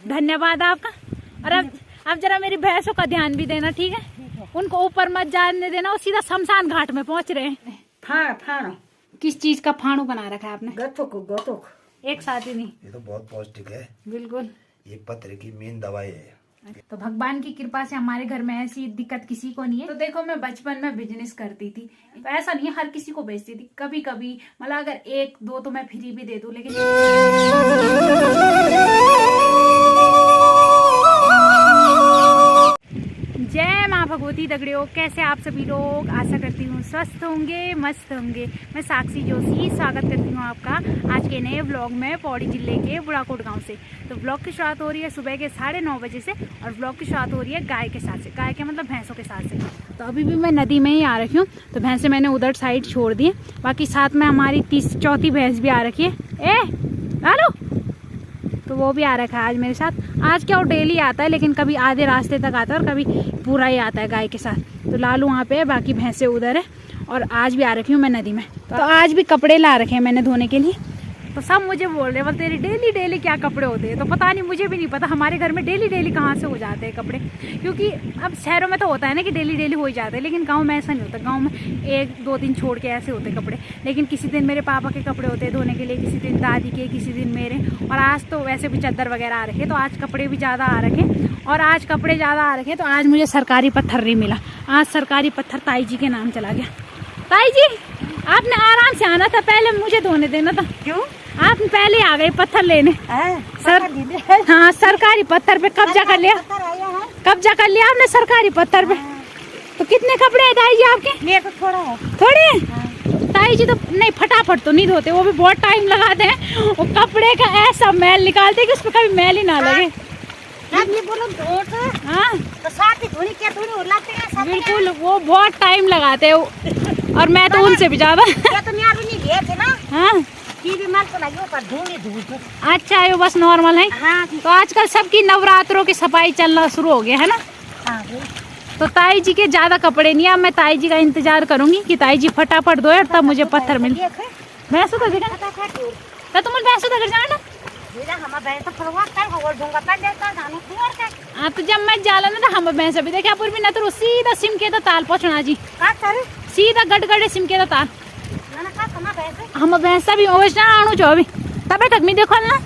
धन्यवाद आपका। और अब जरा मेरी भैंसों का ध्यान भी देना, ठीक है? उनको ऊपर मत जाने देना, वो सीधा शमशान घाट में पहुंच रहे हैं। फाड़ किस चीज का फाड़ू बना रखा है आपने? गथुक एक साथ ही नहीं। ये तो बहुत पौष्टिक है, बिल्कुल, ये पत्थर की मेन दवाई है। तो भगवान की कृपा से हमारे घर में ऐसी दिक्कत किसी को नहीं है। तो देखो, मैं बचपन में बिजनेस करती थी, तो ऐसा नहीं है हर किसी को बेचती थी। कभी कभी मतलब अगर एक दो तो मैं फ्री भी दे दूं, लेकिन जय माँ भगवती दगड़ियों, कैसे आप सभी लोग? आशा करती हूँ स्वस्थ होंगे, मस्त होंगे। मैं साक्षी जोशी स्वागत करती हूँ आपका आज के नए व्लॉग में, पौड़ी जिले के बुढ़ाकोट गांव से। तो व्लॉग की शुरुआत हो रही है सुबह के 9:30 बजे से, और व्लॉग की शुरुआत हो रही है गाय के साथ से। गाय के मतलब भैंसों के साथ से। तो अभी भी मैं नदी में ही आ रखी हूँ, तो भैंसें मैंने उधर साइड छोड़ दी है। बाकी साथ में हमारी चौथी भैंस भी आ रखी है। लालू, तो वो भी आ रखा है आज मेरे साथ। आज क्या, वो डेली आता है, लेकिन कभी आधे रास्ते तक आता है और कभी पूरा ही आता है गाय के साथ। तो लालू वहाँ पे है, बाकी भैंसें उधर है। और आज भी आ रखी हूँ मैं नदी में। तो आज भी कपड़े ला रखे हैं मैंने धोने के लिए। तो सब मुझे बोल रहे हैं, बोल तेरे डेली डेली क्या कपड़े होते हैं। तो पता नहीं, मुझे भी नहीं पता हमारे घर में डेली डेली कहाँ से हो जाते हैं कपड़े। क्योंकि अब शहरों में तो होता है ना कि डेली डेली हो ही जाते हैं, लेकिन गांव में ऐसा नहीं होता। गांव में 1-2 दिन छोड़ के ऐसे होते कपड़े। लेकिन किसी दिन मेरे पापा के कपड़े होते हैं धोने के लिए, किसी दिन दादी के, किसी दिन मेरे। और आज तो वैसे भी चादर वगैरह आ रखे, तो आज कपड़े भी ज़्यादा आ रखे। और आज कपड़े ज़्यादा आ रखे, तो आज मुझे सरकारी पत्थर नहीं मिला। आज सरकारी पत्थर ताई जी के नाम चला गया। ताई जी, आपने आराम से आना था, पहले मुझे धोने देना था। क्यों? आप पहले आ गए पत्थर लेने। सर हाँ, सरकारी पत्थर पे कब्जा कर लिया। कब्जा कर लिया आपने सरकारी पत्थर पे। तो कितने कपड़े हैं ताई जी आपके? मेरे को थोड़ा है। थोड़े हैं? ताई जी तो नहीं, फटाफट तो नहीं धोते, वो भी बहुत टाइम लगाते हैं। वो कपड़े का ऐसा मैल निकालते हैं कि उसपे कभी मैल ही ना लगे। हाँ बिल्कुल, वो बहुत टाइम लगाते हैं, और मैं तो उनसे भी ज्यादा। हाँ अच्छा है, वो बस नॉर्मल है। हाँ। तो आजकल सबकी नवरात्रों की सफाई चलना शुरू हो गया है ना। तो ताई जी के ज्यादा कपड़े नहीं है। अब मैं ताई जी का इंतजार करूंगी कि ताई जी फटाफट धोए, तब मुझे पत्थर मिले। भैंसों का तो तुम भैंसों का जाना। हाँ, तो जब मैं जाला ना, तो हम भैंस भी देखा पूरी ना, तो सीधा सिमके तो ताल पहुँचना जी, सीधा गड़गड़े सिमके तो ताल। हम भैंसा भी आणु जो अभी तब तक मैं देखो ना।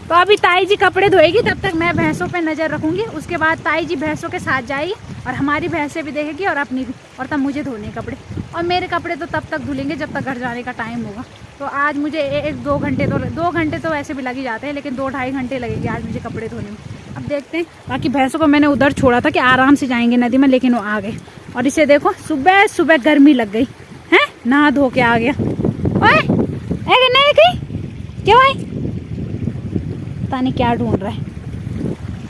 तो अभी ताई जी कपड़े धोएगी, तब तक मैं भैंसों पे नजर रखूंगी। उसके बाद ताई जी भैंसों के साथ जाएगी, और हमारी भैंसें भी देखेगी और अपनी भी। और तब मुझे धोने कपड़े, और मेरे कपड़े तो तब तक धुलेंगे जब तक घर जाने का टाइम होगा। तो आज मुझे 1-2 घंटे, तो 2 घंटे तो वैसे भी लग ही जाते हैं, लेकिन 2-2.5 घंटे लगेंगे आज मुझे कपड़े धोने में। अब देखते हैं। बाकी भैंसों को मैंने उधर छोड़ा था कि आराम से जाएंगे नदी में, लेकिन वो आ गए। और इसे देखो, सुबह सुबह गर्मी लग गई है, नहा धो के आ गया। नहीं कहीं क्यों आई, पता नहीं क्या ढूंढ रहा है।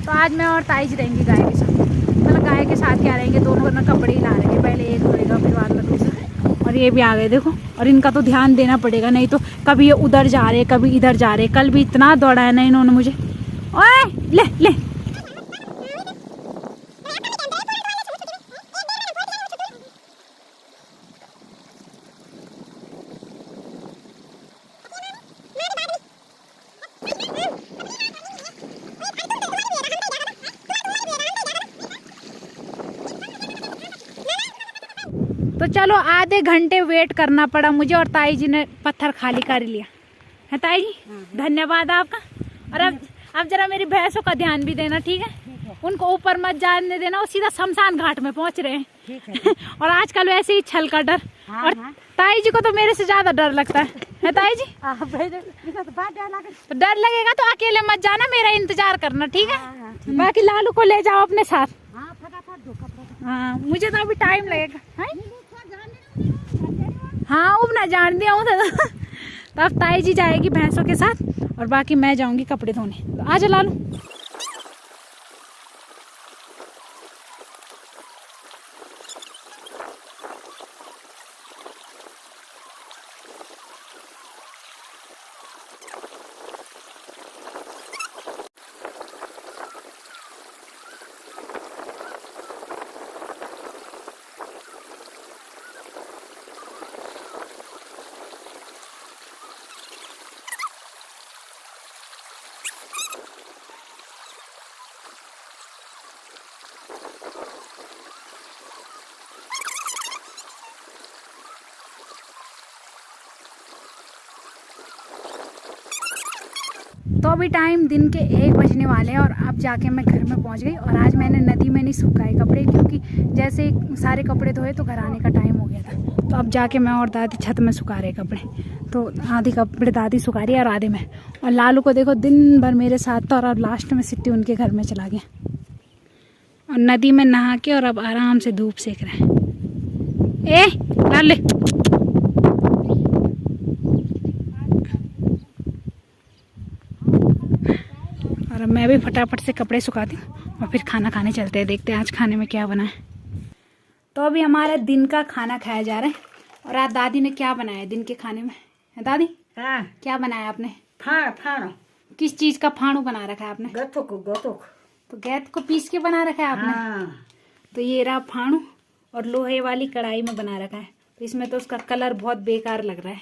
तो आज मैं और ताई जी रहेंगे गाय के साथ। मतलब गाय के साथ क्या रहेंगे, दोनों ना कपड़े ही ला रहेंगे। पहले एक धोएगा, फिर बाद में दूसरा। और ये भी आ गए देखो। और इनका तो ध्यान देना पड़ेगा, नहीं तो कभी ये उधर जा रहे, कभी इधर जा रहे। कल भी इतना दौड़ाया ना इन्होंने मुझे। ओए ले तो चलो, आधे घंटे वेट करना पड़ा मुझे, और ताई जी ने पत्थर खाली कर लिया है। ताई जी, धन्यवाद आपका। और अब जरा मेरी भैंसों का ध्यान भी देना, ठीक है? उनको ऊपर मत जाने देना, वो सीधा शमशान घाट में पहुंच रहे हैं। और आजकल वैसे ही छल का डर। और ताई जी को तो मेरे से ज्यादा डर लगता है ताई जी? तो डर लगेगा तो अकेले मत जाना, मेरा इंतजार करना, ठीक है? बाकी लालू को ले जाओ अपने साथ। हाँ, मुझे तो अभी टाइम लगेगा। हाँ, अब ना जान दिया हूँ। तब ताई जी जाएगी भैंसों के साथ, और बाकी मैं जाऊंगी कपड़े धोने। तो आजा लालू। तो अभी टाइम दिन के 1 बजने वाले हैं और अब जाके मैं घर में पहुंच गई। और आज मैंने नदी में नहीं सुखाए कपड़े, क्योंकि जैसे सारे कपड़े धोए तो घर आने का टाइम हो गया था। तो अब जाके मैं और दादी छत में सुखा रहे कपड़े। तो आधे कपड़े दादी सुखा रही है और आधे में। और लालू को देखो दिन भर मेरे साथ था और अब लास्ट में सिट्टी उनके घर में चला गया और नदी में नहा के और अब आराम से धूप सेक रहे हैं। ए लाले और अब मैं भी फटाफट से कपड़े सुखाती हूँ और फिर खाना खाने चलते हैं। देखते हैं आज खाने में क्या बना है। तो अभी हमारा दिन का खाना खाया जा रहा है और आज दादी ने क्या बनाया है दिन के खाने में। दादी हाँ क्या बनाया आपने? फाणो किस चीज का फाणू बना रखा है आपने? गथुक तो गैत को पीस के बना रखा है आपने? हाँ। तो ये रहा फाणू और लोहे वाली कढ़ाई में बना रखा है। तो इसमें तो उसका कलर बहुत बेकार लग रहा है,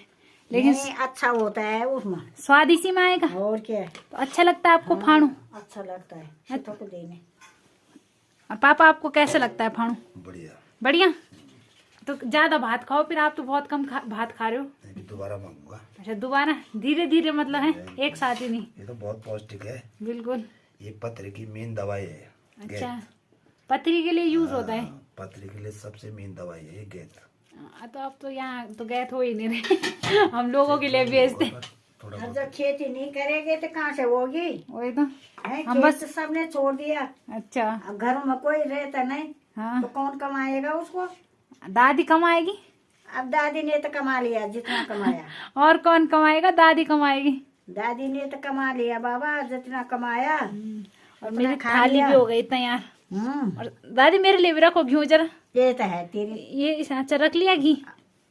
लेकिन नहीं, अच्छा होता है उसमें। स्वाद इसी में आएगा। और क्या है? तो अच्छा लगता है आपको फाणू? अच्छा लगता है सीता को देने। और पापा आपको कैसे लगता है फाणू? बढ़िया। बढ़िया। तो ज्यादा भात खाओ फिर, आप तो बहुत कम भात खा रहे हो। अभी दोबारा मांगूंगा। अच्छा दोबारा? धीरे धीरे मतलब है, एक साथ ही नहीं। ये तो बहुत पौष्टिक है। बिल्कुल। ये पथरी की मेन दवाई है। अच्छा, पथरी के लिए यूज होता है? पथरी के लिए सबसे मेन दवाई है ये गेंद। तो अब तो यहाँ तो गैत हो ही नहीं रहे हम लोगों के लिए बेचते। थोड़ा अब जब खेती नहीं करेंगे तो कहाँ से होगी? वही तो है, हम खेत बस- तो सबने छोड़ दिया। अच्छा अब घर में कोई रहता नहीं हाँ, तो कौन कमाएगा उसको? दादी कमाएगी। अब दादी ने तो कमा लिया जितना कमाया। और कौन कमाएगा? दादी कमाएगी। दादी ने तो कमा लिया बाबा जितना कमाया। और उतना मेरी खा थाली लिया। भी हो गई तैयार। और दादी मेरे लिए भी रखो घी जरा। ये तो है तेरी, ये अच्छा रख लिया घी।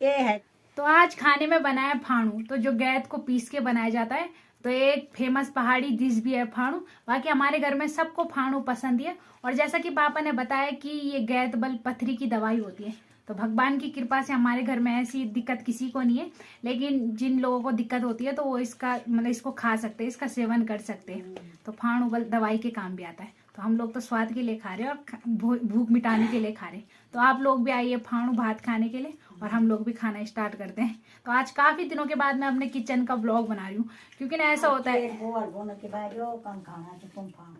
ये है। तो आज खाने में बनाया फाणू, तो जो गैत को पीस के बनाया जाता है। तो एक फेमस पहाड़ी डिश भी है फाणू। बाकी हमारे घर में सबको फाणू पसंद है। और जैसा कि पापा ने बताया कि ये गैत बल पथरी की दवाई होती है। तो भगवान की कृपा से हमारे घर में ऐसी दिक्कत किसी को नहीं है, लेकिन जिन लोगों को दिक्कत होती है तो वो इसका मतलब इसको खा सकते हैं, इसका सेवन कर सकते हैं। तो फाणू बल दवाई के काम भी आता है। तो हम लोग तो स्वाद के लिए खा रहे हैं और भूख मिटाने के लिए खा रहे हैं। तो आप लोग भी आइए फाणू भात खाने के लिए और हम लोग भी खाना स्टार्ट करते हैं। तो आज काफी दिनों के बाद मैं अपने किचन का व्लॉग बना रही हूँ, क्योंकि ना ऐसा होता है। गोबर बोने के बाद यो कम खाना तो तुम खाओ।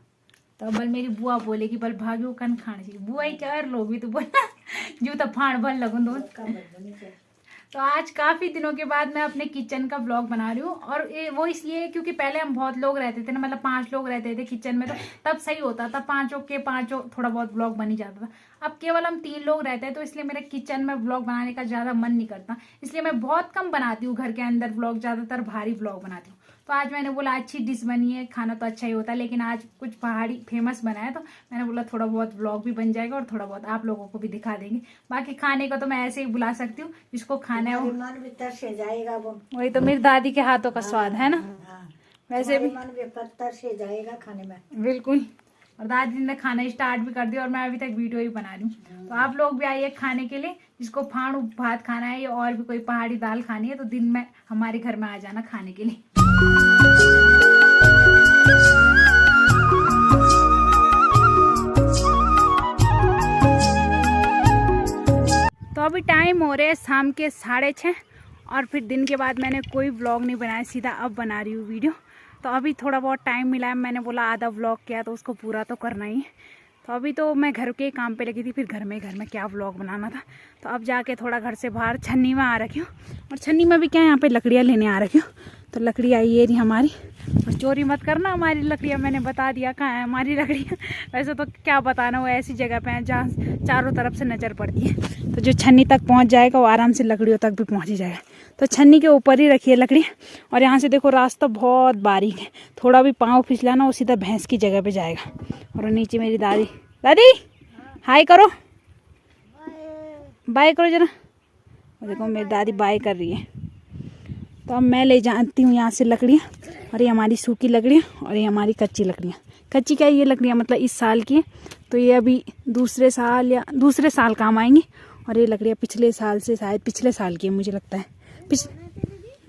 तो बल मेरी बुआ बोलेगी बल भाग्यो कन खाना चाहिए। बुआ ही क्या और लोग भी तो बोलना जो तो फाड़ बल लगन दो। तो आज काफी दिनों के बाद मैं अपने किचन का व्लॉग बना रही हूँ। और वो इसलिए क्योंकि पहले हम बहुत लोग रहते थे ना, मतलब 5 लोग रहते थे किचन में। तो तब सही होता था, पांचों थोड़ा बहुत व्लॉग बन ही जाता था। अब केवल हम 3 लोग रहते हैं, तो इसलिए मेरे किचन में व्लॉग बनाने का ज्यादा मन नहीं करता। इसलिए मैं बहुत कम बनाती हूँ घर के अंदर व्लॉग, ज्यादातर भारी व्लॉग बनाती हूँ। तो आज मैंने बोला अच्छी डिश बनी है, खाना तो अच्छा ही होता है, लेकिन आज कुछ पहाड़ी फेमस बना है। तो मैंने बोला थोड़ा बहुत व्लॉग भी बन जाएगा और थोड़ा बहुत आप लोगों को भी दिखा देंगे। बाकी खाने को तो मैं ऐसे ही बुला सकती हूँ, जिसको खाना है वो। मन भी तरसे जाएगा वो। वही तो मेरी दादी के हाथों का स्वाद है ना। हाँ, वैसे भी मन भी तरसे जाएगा खाने में। बिल्कुल। और दादी ने खाना स्टार्ट भी कर दिया और मैं अभी तक वीडियो ही बना रही हूँ। तो आप लोग भी आइए खाने के लिए, जिसको फाणू भात खाना है या और भी कोई पहाड़ी दाल खानी है तो दिन में हमारे घर में आ जाना खाने के लिए। तो अभी टाइम हो रहे है शाम के 6:30 और फिर दिन के बाद मैंने कोई व्लॉग नहीं बनाया, सीधा अब बना रही हूँ वीडियो। तो अभी थोड़ा बहुत टाइम मिला है, मैंने बोला आधा व्लॉग किया तो उसको पूरा तो करना ही है। तो अभी तो मैं घर के काम पे लगी थी, फिर घर में क्या व्लॉग बनाना था। तो अब जाके थोड़ा घर से बाहर छन्नी में आ रखी हूँ। और छन्नी में भी क्या यहाँ पे लकड़ियाँ लेने आ रखी हूँ। तो लकड़ी आई ये रही हमारी, और चोरी मत करना हमारी लकड़ियाँ, मैंने बता दिया कहाँ है हमारी लकड़ियाँ। वैसे तो क्या बताना, वो ऐसी जगह पे है जहाँ चारों तरफ से नज़र पड़ती है। तो जो छन्नी तक पहुँच जाएगा वो आराम से लकड़ियों तक भी पहुँच ही जाएगा। तो छन्नी के ऊपर ही रखी है लकड़ी। और यहाँ से देखो रास्ता बहुत बारीक है, थोड़ा भी पाँव फिसला ना वो सीधा भैंस की जगह पे जाएगा। और नीचे मेरी दादी हाय करो, बाय करो जरा। देखो मेरी दादी बाय कर रही है। तो अब मैं ले जाती हूँ यहाँ से लकड़ियाँ, और ये हमारी सूखी लकड़ियाँ और ये हमारी कच्ची लकड़ियाँ। कच्ची क्या ये लकड़ियाँ मतलब इस साल की है, तो ये अभी दूसरे साल काम आएंगी। और ये लकड़ियाँ पिछले साल से, शायद पिछले साल की है मुझे लगता है।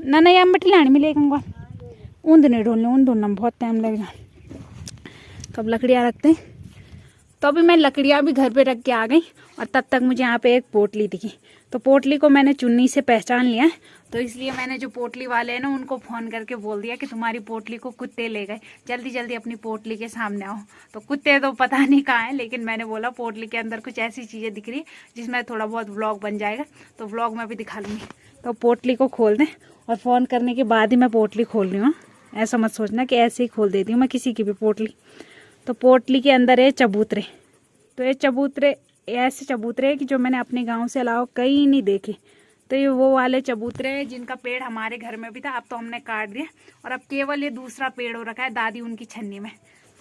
ना यहाँ मटी लाने मिलेगा, ऊँद नहीं ढोलने, ऊँद ढोलना बहुत टाइम लगेगा। तो अब लकड़ियाँ रखते हैं। तो अभी मैं लकड़ियाँ भी घर पे रख के आ गई और तब तक मुझे यहाँ पे एक पोटली दिखी। तो पोटली को मैंने चुन्नी से पहचान लिया, तो इसलिए मैंने जो पोटली वाले हैं ना उनको फ़ोन करके बोल दिया कि तुम्हारी पोटली को कुत्ते ले गए, जल्दी जल्दी अपनी पोटली के सामने आओ। तो कुत्ते तो पता नहीं कहाँ हैं, लेकिन मैंने बोला पोटली के अंदर कुछ ऐसी चीज़ें दिख रही जिसमें थोड़ा बहुत व्लॉग बन जाएगा, तो व्लॉग में भी दिखा लूँगी। तो पोटली को खोल दें और फ़ोन करने के बाद ही मैं पोटली खोल रही हूँ। ऐसा मत सोचना कि ऐसे ही खोल देती हूँ मैं किसी की भी पोटली। तो पोटली के अंदर है चबूतरे। तो ये चबूतरे ऐसे चबूतरे हैं कि जो मैंने अपने गांव से अलावा कहीं नहीं देखे। तो ये वो वाले चबूतरे हैं जिनका पेड़ हमारे घर में भी था, अब तो हमने काट दिया और अब केवल ये दूसरा पेड़ हो रखा है दादी उनकी छन्नी में।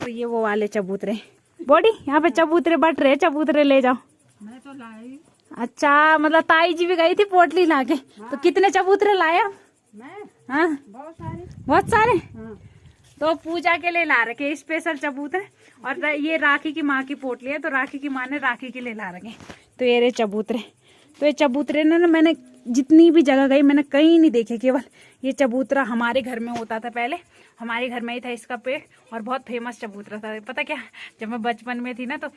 तो ये वो वाले चबूतरे बॉडी यहाँ पे चबूतरे बट रहे, चबूतरे ले जाओ। मैं तो लाई। अच्छा, मतलब ताई जी भी गई थी पोटली ला के। तो कितने चबूतरे लाए आप? मैं हाँ बहुत सारे। हाँ। तो पूजा के लिए ला रखे स्पेशल चबूतरे, और ये राखी की माँ की पोटली है, तो राखी की माँ ने राखी के लिए ला रखे। तो ये रहे चबूतरे। तो ये चबूतरे ना मैंने जितनी भी जगह गई मैंने कहीं नहीं देखे, केवल ये चबूतरा हमारे घर में होता था पहले, हमारे घर में ही था इसका पेड़, और बहुत फेमस चबूतरा था। पता क्या, जब मैं बचपन में थी ना तो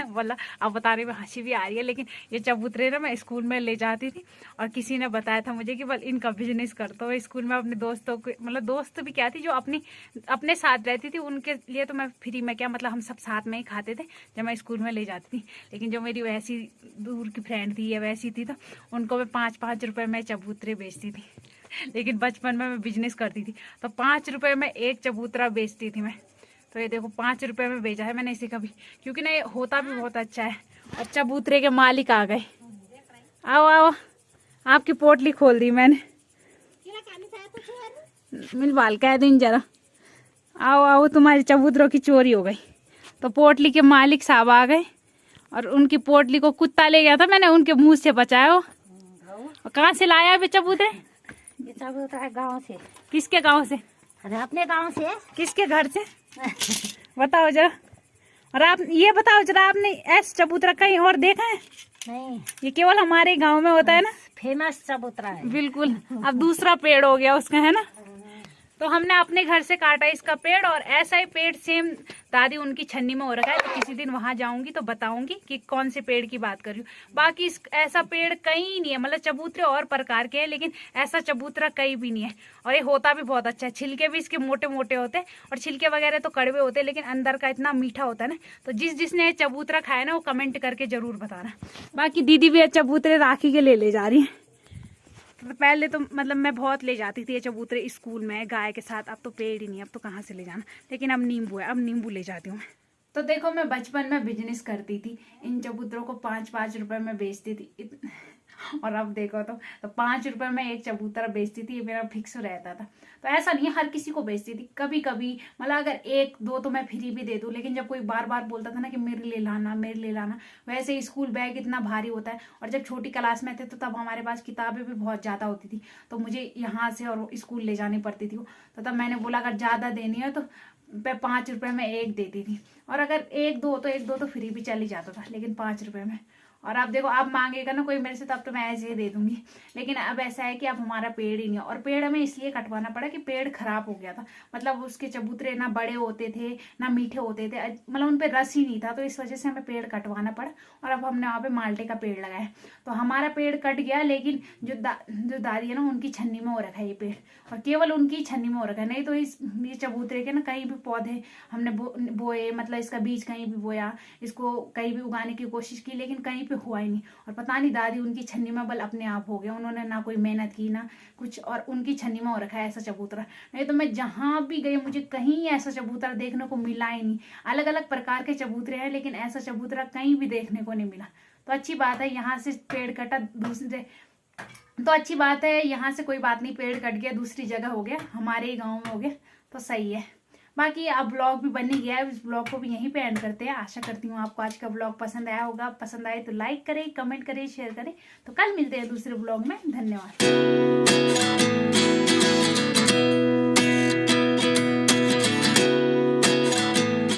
बोला अब बताने में हंसी भी आ रही है, लेकिन ये चबूतरे ना मैं स्कूल में ले जाती थी और किसी ने बताया था मुझे कि बल इनका बिजनेस करता हो। स्कूल में अपने दोस्तों को, मतलब दोस्त भी क्या थी जो अपने साथ रहती थी, उनके लिए तो मैं फ्री में क्या, मतलब हम सब साथ में ही खाते थे जब मैं स्कूल में ले जाती थी। लेकिन जो मेरी वैसी दूर की फ्रेंड थी या वैसी थी, तो उनको मैं 5-5 रुपये में चबूतरे बेचती थी। लेकिन बचपन में मैं बिजनेस करती थी, तो 5 रुपये में एक चबूतरा बेचती थी मैं। तो ये देखो 5 रुपये में बेचा है मैंने इसे कभी, क्योंकि ना ये होता भी बहुत अच्छा है। और चबूतरे के मालिक आ गए। आओ आओ, आपकी पोटली खोल दी मैंने। मिलवाल कह दिन जरा। आओ आओ, तुम्हारे चबूतरों की चोरी हो गई। तो पोटली के मालिक साहब आ गए और उनकी पोटली को कुत्ता ले गया था, मैंने उनके मुंह से बचाया। और कहाँ से लाया अभी चबूतरे? ये चबूतरा है गाँव से। किसके गांव से? अरे अपने गाँव से। किसके घर से? बताओ जरा। और आप ये बताओ जरा, आपने ऐसा चबूतरा कहीं और देखा है? नहीं, ये केवल हमारे गांव में होता है ना। फेमस चबूतरा है। बिल्कुल। अब दूसरा पेड़ हो गया उसका, है ना। तो हमने अपने घर से काटा इसका पेड़, और ऐसा ही पेड़ सेम दादी उनकी छन्नी में हो रखा है। तो किसी दिन वहां जाऊंगी तो बताऊंगी कि कौन से पेड़ की बात कर रही हूँ। बाकी ऐसा पेड़ कहीं नहीं है, मतलब चबूतरे और प्रकार के हैं, लेकिन ऐसा चबूतरा कहीं भी नहीं है। और ये होता भी बहुत अच्छा है। छिलके भी इसके मोटे मोटे होते हैं, और छिलके वगैरह तो कड़वे होते हैं, लेकिन अंदर का इतना मीठा होता है ना। तो जिसने चबूतरा खाया ना वो कमेंट करके जरूर बताना। बाकी दीदी भी चबूतरे राखी के ले जा रही है। तो पहले तो मतलब मैं बहुत ले जाती थी ये चबूतरे स्कूल में गाय के साथ। अब तो पेड़ ही नहीं, अब तो कहाँ से ले जाना। लेकिन अब नींबू है, अब नींबू ले जाती हूँ मैं। तो देखो, मैं बचपन में बिजनेस करती थी, इन चबूतरों को 5-5 रुपए में बेचती थी। और अब देखो तो 5 रुपए में एक चबूतरा बेचती थी, ये मेरा फिक्स रहता था। तो ऐसा नहीं है हर किसी को बेचती थी, कभी कभी मतलब अगर 1-2 तो मैं फ्री भी दे दूं। लेकिन जब कोई बार बार बोलता था ना कि मेरे लिए लाना मेरे लिए लाना, वैसे स्कूल बैग इतना भारी होता है, और जब छोटी क्लास में थे तो तब हमारे पास किताबें भी बहुत ज़्यादा होती थी, तो मुझे यहाँ से और स्कूल ले जानी पड़ती थी। तो तब मैंने बोला अगर ज़्यादा देनी है तो 5 रुपए में एक देती थी, और अगर 1-2 तो फ्री भी चल ही जाता था, लेकिन 5 रुपए में। और अब देखो, आप मांगेगा ना कोई मेरे से, तब तो मैं ऐसे ही दे दूंगी। लेकिन अब ऐसा है कि अब हमारा पेड़ ही नहीं है, और पेड़ हमें इसलिए कटवाना पड़ा कि पेड़ खराब हो गया था। मतलब उसके चबूतरे ना बड़े होते थे ना मीठे होते थे, मतलब उन पे रस ही नहीं था, तो इस वजह से हमें पेड़ कटवाना पड़ा। और अब हमने वहाँ पे माल्टे का पेड़ लगाया, तो हमारा पेड़ कट गया। लेकिन जो दादी है ना उनकी छन्नी में हो रखा है ये पेड़, और केवल उनकी छन्नी में हो रखा है। नहीं तो ये चबूतरे के ना कहीं भी पौधे हमने बोए, मतलब इसका बीज कहीं भी बोया, इसको कहीं भी उगाने की कोशिश की, लेकिन कहीं पे हुआ ही नहीं। और पता नहीं दादी उनकी छन्नी में बल अपने आप हो गया, उन्होंने ना कोई मेहनत की ना कुछ, और उनकी छन्नी में हो रखा है ऐसा चबूतरा। नहीं तो मैं जहां भी गई मुझे कहीं ऐसा चबूतरा देखने को मिला ही नहीं। अलग अलग प्रकार के चबूतरे हैं, लेकिन ऐसा चबूतरा कहीं भी देखने को नहीं मिला। तो अच्छी बात है, यहाँ से पेड़ कटा दूसरे, तो अच्छी बात है, यहाँ से कोई बात नहीं, पेड़ कट गया दूसरी जगह हो गया, हमारे ही गाँव में हो गया, तो सही है। बाकी अब ब्लॉग भी बन ही गया है, इस ब्लॉग को भी यहीं पे एंड करते हैं। आशा करती हूँ आपको आज का ब्लॉग पसंद आया होगा। पसंद आए तो लाइक करें, कमेंट करें, शेयर करें। तो कल मिलते हैं दूसरे ब्लॉग में। धन्यवाद।